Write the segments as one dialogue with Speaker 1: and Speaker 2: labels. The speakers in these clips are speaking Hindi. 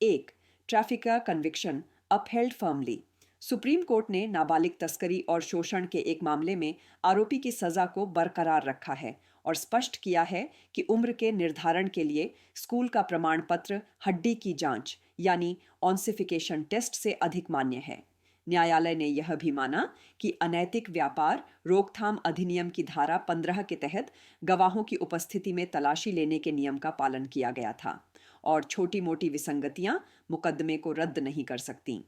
Speaker 1: 1. Trafficker conviction upheld firmly. Supreme court ने नाबालिग तस्करी और शोषण के एक मामले में आरोपी की सजा को बरकरार रखा है और स्पष्ट किया है कि उम्र के निर्धारण के लिए स्कूल का प्रमाण पत्र हड्डी की जांच यानी ऑन्सिफिकेशन टेस्ट से अधिक मान्य है। न्यायालय ने यह भी माना कि अनैतिक व्यापार रोकथाम अधिनियम की धारा 15 के तहत गवाहों की उपस्थिति में तलाशी लेने के नियम का पालन किया गया था और छोटी मोटी विसंगतियां मुकदमे को रद्द नहीं कर सकती।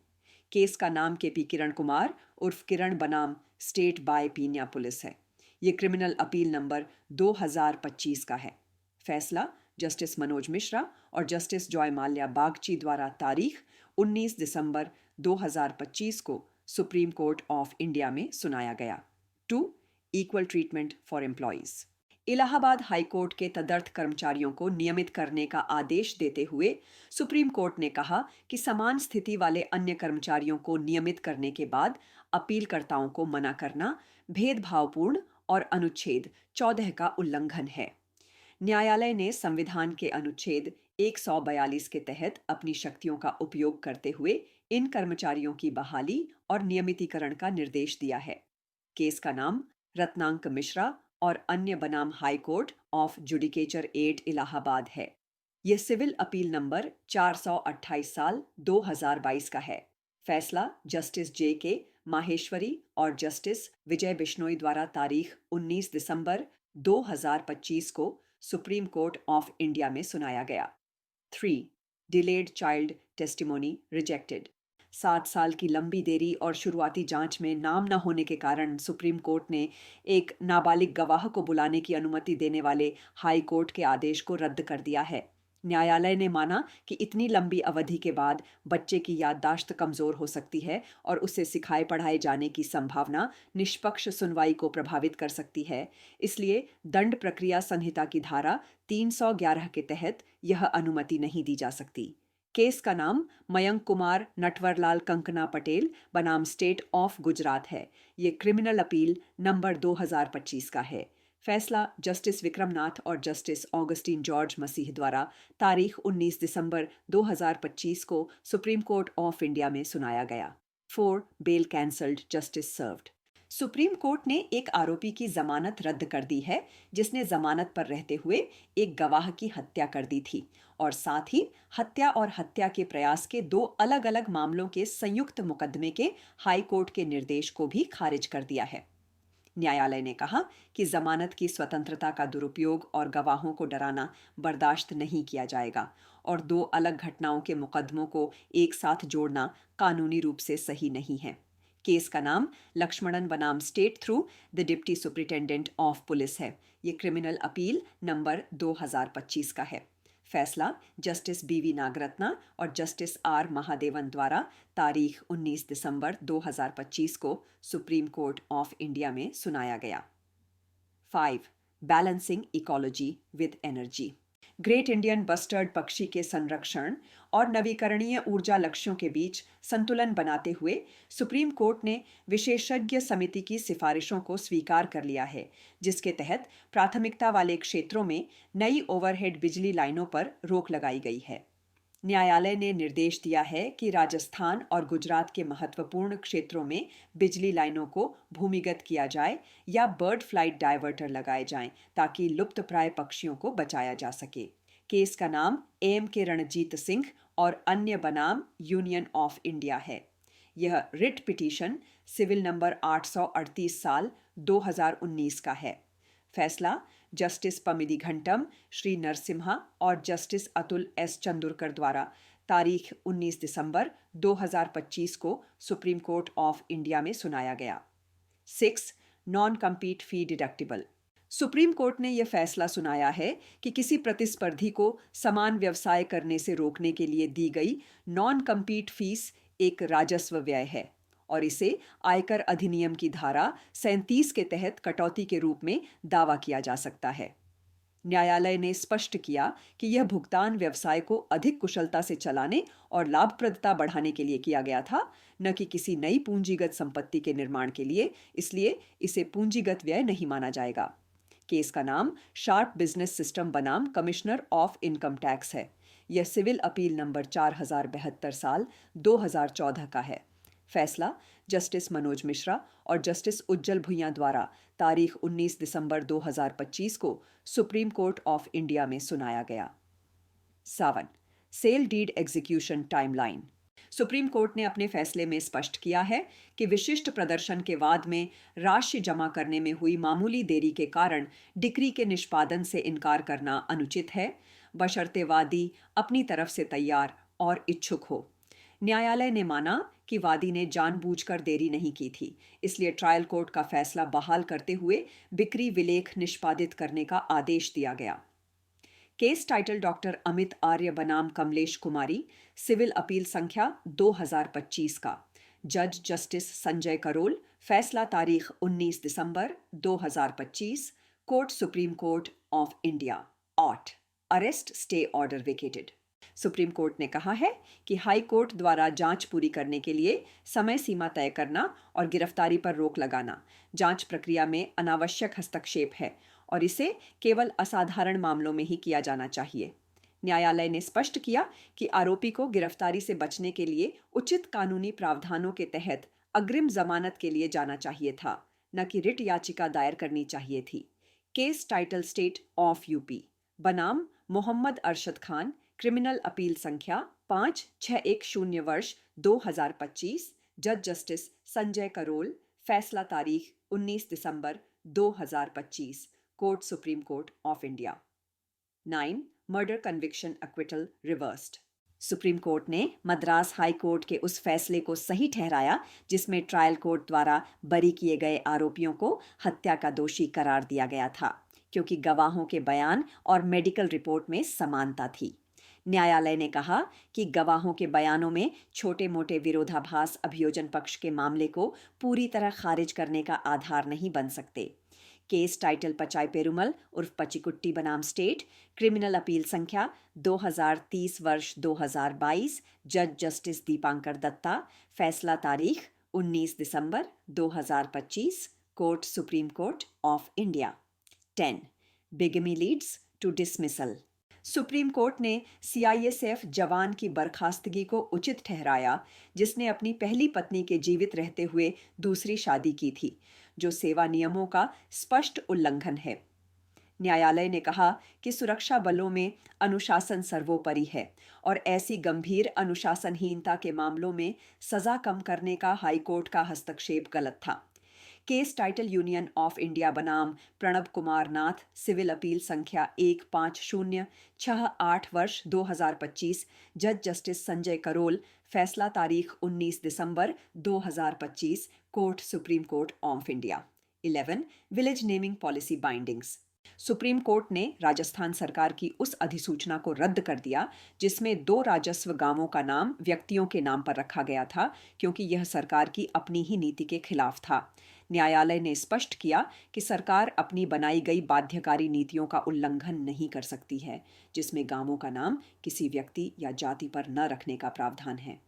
Speaker 1: केस का नाम केपी किरण कुमार उर्फ किरण बनाम स्टेट बाय पीन्या पुलिस है। ये क्रिमिनल अपील नंबर 2025 का है। फैसला जस्टिस मनोज मिश्रा और जस्टिस जॉय माल्या बागची द्वारा तारीख 19 दिसंबर 2025 को सुप्रीम कोर्ट ऑफ इंडिया में सुनाया गया। 2. Equal treatment for employees. Allahabad high court के तदर्थ कर्मचारियों को नियमित करने का आदेश देते हुए सुप्रीम कोर्ट ने कहा कि समान स्थिति वाले अन्य कर्मचारियों को नियमित करने के बाद अपीलकर्ताओं को मना करना भेदभावपूर्ण और अनुच्छेद 14 का उल्लंघन है। न्यायालय ने संविधान के अनुच्छेद 142 के तहत अपनी शक्तियों का उपयोग करते हुए इन कर्मचारियों की बहाली और नियमितीकरण का निर्देश दिया है। केस का नाम रत्नांक मिश्रा और अन्य बनाम high court of judicature 8 Allahabad है। यह सिविल अपील नंबर 428 साल 2022 का है। फैसला जस्टिस जे के माहेश्वरी और जस्टिस विजय बिश्नोई द्वारा तारीख 19 दिसंबर 2025 को सुप्रीम कोर्ट ऑफ इंडिया में सुनाया गया। 3. Delayed child testimony rejected. 7 साल की लंबी देरी और शुरुआती जांच में नाम न होने के कारण सुप्रीम कोर्ट ने एक नाबालिग गवाह को बुलाने की अनुमति देने वाले हाई कोर्ट के आदेश को रद्द कर दिया है। न्यायालय ने माना कि इतनी लंबी अवधि के बाद बच्चे की याददाश्त कमजोर हो सकती है और उसे सिखाए पढ़ाए जाने की संभावना निष्पक्ष सुनवाई को प्रभावित कर सकती है। इसलिए दंड प्रक्रिया संहिता की धारा 311 के तहत यह अनुमति नहीं दी जा सकती। केस का नाम मयंक कुमार नटवरलाल कंकना पटेल बनाम स्टेट ऑफ गुजरात है। ये क्रिमिनल अपील नंबर 2025 का है। फैसला जस्टिस विक्रमनाथ और जस्टिस ऑगस्टीन जॉर्ज मसीह द्वारा तारीख 19 दिसंबर 2025 को सुप्रीम कोर्ट ऑफ इंडिया में सुनाया गया। 4. Bail cancelled justice served. Supreme court ने एक आरोपी की जमानत रद्द कर दी है जिसने जमानत पर रहते हुए एक गवाह की हत्या कर दी थी और साथ ही हत्या और हत्या के प्रयास के 2 अलग-अलग मामलों के संयुक्त मुकदमे के हाई कोर्ट के निर्देश को भी खारिज कर दिया है। न्यायालय ने कहा कि जमानत की स्वतंत्रता का दुरुपयोग और गवाहों को डराना बर्दाश्त नहीं किया जाएगा और 2 अलग घटनाओं के मुकदमों को एक साथ जोड़ना कानूनी रूप से सही नहीं है। केस का नाम लक्ष्मणन बनाम state through the deputy superintendent of police है। ये क्रिमिनल अपील नंबर 2025 का है। फैसला जस्टिस बीवी नागरत्ना और जस्टिस आर महादेवन द्वारा तारीख 19 दिसंबर 2025 को सुप्रीम कोर्ट ऑफ इंडिया में सुनाया गया। 5. Balancing ecology with energy. Great Indian bustard पक्षी के संरक्षण और नवीकरणीय ऊर्जा लक्ष्यों के बीच संतुलन बनाते हुए सुप्रीम कोर्ट ने विशेषज्ञ समिति की सिफारिशों को स्वीकार कर लिया है, जिसके तहत प्राथमिकता वाले क्षेत्रों में नई ओवरहेड बिजली लाइनों पर रोक लगाई गई है। न्यायालय ने निर्देश दिया है कि राजस्थान और गुजरात के महत्वपूर्ण क्षेत्रों में बिजली लाइनों को भूमिगत किया जाए या बर्ड फ्लाइट डायवर्टर लगाए जाएं ताकि लुप्तप्राय पक्षियों को बचाया जा सके। केस का नाम एम के रणजीत सिंह और अन्य बनाम यूनियन ऑफ इंडिया है। यह रिट पिटीशन सिविल नंबर 838 साल 2019 का है। फैसला जस्टिस पमिदी घंटम, श्री नरसिम्हा और जस्टिस अतुल एस चंदुरकर द्वारा तारीख 19 दिसंबर 2025 को सुप्रीम कोर्ट ऑफ इंडिया में सुनाया गया। 6. नॉन कम्पीट फी डिडक्टिबल। सुप्रीम कोर्ट ने यह फैसला सुनाया है कि किसी प्रतिस्पर्धी को समान व्यवसाय करने से रोकने के लिए दी गई नॉन कम्पीट फीस एक राजस्व व्यय है और इसे आयकर अधिनियम की धारा 37 के तहत कटौती के रूप में दावा किया जा सकता है। न्यायालय ने स्पष्ट किया कि यह भुगतान व्यवसाय को अधिक कुशलता से चलाने और लाभप्रदता बढ़ाने के लिए किया गया था, न कि किसी नई पूंजीगत संपत्ति के निर्माण के लिए, इसलिए इसे पूंजीगत व्यय नहीं माना जाएगा। केस का नाम शार्प बिजनेस सिस्टम बनाम कमिश्नर ऑफ इनकम टैक्स है। यह सिविल अपील नंबर 4072 साल 2014 का है। फैसला जस्टिस मनोज मिश्रा और जस्टिस उज्जल भुइयां द्वारा तारीख 19 दिसंबर 2025 को सुप्रीम कोर्ट ऑफ इंडिया में सुनाया गया। 7. Sale deed execution timeline. Supreme court ने अपने फैसले में स्पष्ट किया है कि विशिष्ट प्रदर्शन के बाद में राशि जमा करने में हुई मामूली देरी के कारण डिक्री के निष्पादन से इनकार करना अनुचित है, बशर्ते वादी अपनी तरफ से तैयार और इच्छुक हो। न्यायालय ने माना कि वादी ने जानबूझकर देरी नहीं की थी, इसलिए ट्रायल कोर्ट का फैसला बहाल करते हुए बिक्री विलेख निष्पादित करने का आदेश दिया गया। केस टाइटल डॉक्टर अमित आर्य बनाम कमलेश कुमारी, सिविल अपील संख्या 2025 का। जज जस्टिस संजय करोल, फैसला तारीख 19 दिसंबर 2025, court supreme court of India. 8. Arrest stay order vacated. Supreme court ने कहा है कि हाई कोर्ट द्वारा जांच पूरी करने के लिए समय सीमा तय करना और गिरफ्तारी पर रोक लगाना जांच प्रक्रिया में अनावश्यक हस्तक्षेप है और इसे केवल असाधारण मामलों में ही किया जाना चाहिए। न्यायालय ने स्पष्ट किया कि आरोपी को गिरफ्तारी से बचने के लिए उचित कानूनी प्रावधानों के तहत अग्रिम जमानत के लिए जाना चाहिए था, न कि रिट याचिका दायर करनी चाहिए थी। Case title state of UP बनाम मोहम्मद अरशद खान, क्रिमिनल अपील संख्या 5610 वर्ष 2025, जज जस्टिस संजय करोल, फैसला तारीख 19 दिसंबर 2025, court supreme court of India. 9. Murder conviction acquittal reversed. Supreme court ने मद्रास हाई कोर्ट के उस फैसले को सही ठहराया जिसमें ट्रायल कोर्ट द्वारा बरी किए गए आरोपियों को हत्या का दोषी करार दिया गया था, क्योंकि गवाहों के बयान और मेडिकल रिपोर्ट में समानता थी। न्यायालय ने कहा कि गवाहों के बयानों में छोटे मोटे विरोधाभास अभियोजन पक्ष के मामले को पूरी तरह खारिज करने का आधार नहीं बन सकते। केस टाइटल पचाई पेरुमल उर्फ पचिकुट्टी बनाम स्टेट, क्रिमिनल अपील संख्या 2030 वर्ष 2022, जज जस्टिस दीपांकर दत्ता, फैसला तारीख 19 दिसंबर 2025, court supreme court of India. 10. Bigamy leads to dismissal. Supreme court ने सीआईएसएफ जवान की बर्खास्तगी को उचित ठहराया जिसने अपनी पहली पत्नी के जीवित रहते हुए दूसरी शादी की थी, जो सेवा नियमों का स्पष्ट उल्लंघन है। न्यायालय ने कहा कि सुरक्षा बलों में अनुशासन सर्वोपरि है और ऐसी गंभीर अनुशासनहीनता के मामलों में सजा कम करने का हाईकोर्ट का हस्तक्षेप गलत था। Case title union of India बनाम प्रणब कुमार नाथ, सिविल अपील संख्या 150668 वर्ष 2025, जज जस्टिस संजय करोल, फैसला तारीख 19 दिसंबर 2025, court supreme court of India. 11. Village naming policy bindings. Supreme court ने राजस्थान सरकार की उस अधिसूचना को रद्द कर दिया जिसमें 2 राजस्व गांवों का नाम व्यक्तियों के नाम पर रखा गया था, क्योंकि यह सरकार की अपनी ही नीति के खिलाफ था। न्यायालय ने स्पष्ट किया कि सरकार अपनी बनाई गई बाध्यकारी नीतियों का उल्लंघन नहीं कर सकती है, जिसमें गांवों का नाम किसी व्यक्ति या जाति पर न रखने का प्रावधान है।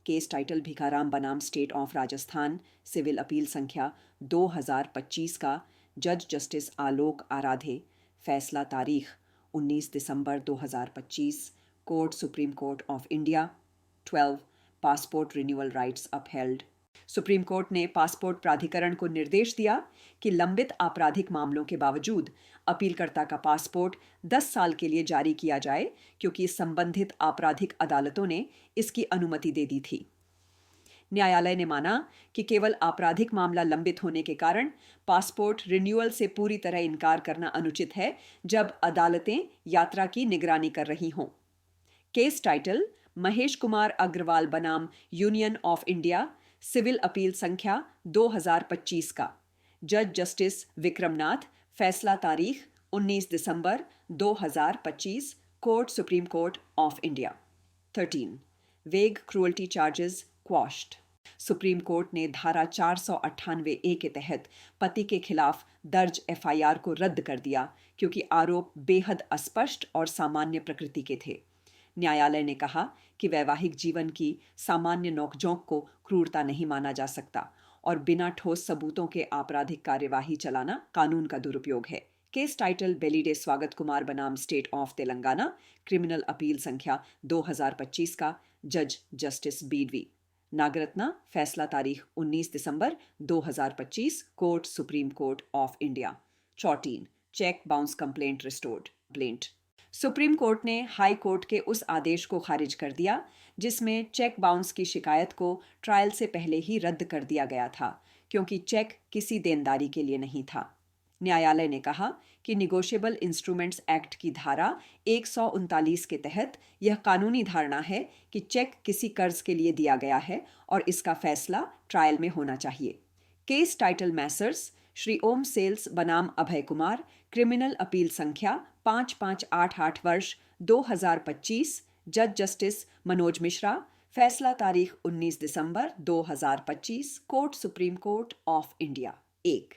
Speaker 1: केस टाइटल भिखाराम बनाम state of Rajasthan, civil appeal संख्या 2025 का, जज जस्टिस आलोक आराधे, फैसला तारीख 19 दिसंबर 2025, court supreme court of India. 12. Passport renewal rights upheld. Supreme court ने पासपोर्ट प्राधिकरण को निर्देश दिया कि लंबित आपराधिक मामलों के बावजूद अपीलकर्ता का पासपोर्ट 10 साल के लिए जारी किया जाए, क्योंकि संबंधित आपराधिक अदालतों ने इसकी अनुमति दे दी थी। न्यायालय ने माना कि केवल आपराधिक मामला लंबित होने के कारण पासपोर्ट रिन्यूअल से पूरी तरह इनकार करना अनुचित है जब अदालतें यात्रा की निगरानी कर रही हों। केस टाइटल महेश कुमार अग्रवाल बनाम union of India, civil appeal संख्या 2025 का, जज जस्टिस विक्रमनाथ, फैसला तारीख 19 दिसंबर 2025, court supreme court of India. 13. Vague cruelty charges quashed. Supreme court ने धारा 498A के तहत पति के खिलाफ दर्ज एफआईआर को रद्द कर दिया, क्योंकि आरोप बेहद अस्पष्ट और सामान्य प्रकृति के थे। न्यायालय ने कहा कि वैवाहिक जीवन की सामान्य नोकझोंक को क्रूरता नहीं माना जा सकता और बिना ठोस सबूतों के आपराधिक कार्यवाही चलाना कानून का दुरुपयोग है। केस टाइटल बेलीडे स्वागत कुमार बनाम state of Telangana, criminal appeal संख्या 2025 का, जज जस्टिस बीडवी। नागरत्ना, फैसला तारीख 19 दिसंबर 2025, court supreme court of India. 14 cheque bounce complaint restored. Complaint supreme court ने हाई कोर्ट के उस आदेश को खारिज कर दिया जिसमें चेक बाउंस की शिकायत को ट्रायल से पहले ही रद्द कर दिया गया था, क्योंकि चेक किसी देनदारी के लिए नहीं था। न्यायालय ने कहा कि निगोशिएबल इंस्ट्रूमेंट्स एक्ट की धारा 139 के तहत यह कानूनी धारणा है कि चेक किसी कर्ज के लिए दिया गया है और इसका फैसला ट्रायल में होना चाहिए। Case title Messrs Shri Om sales बनाम अभय कुमार, क्रिमिनल अपील संख्या 5588 वर्ष 2025, जज जस्टिस मनोज मिश्रा, फैसला तारीख 19 दिसंबर 2025, court supreme court of India. 1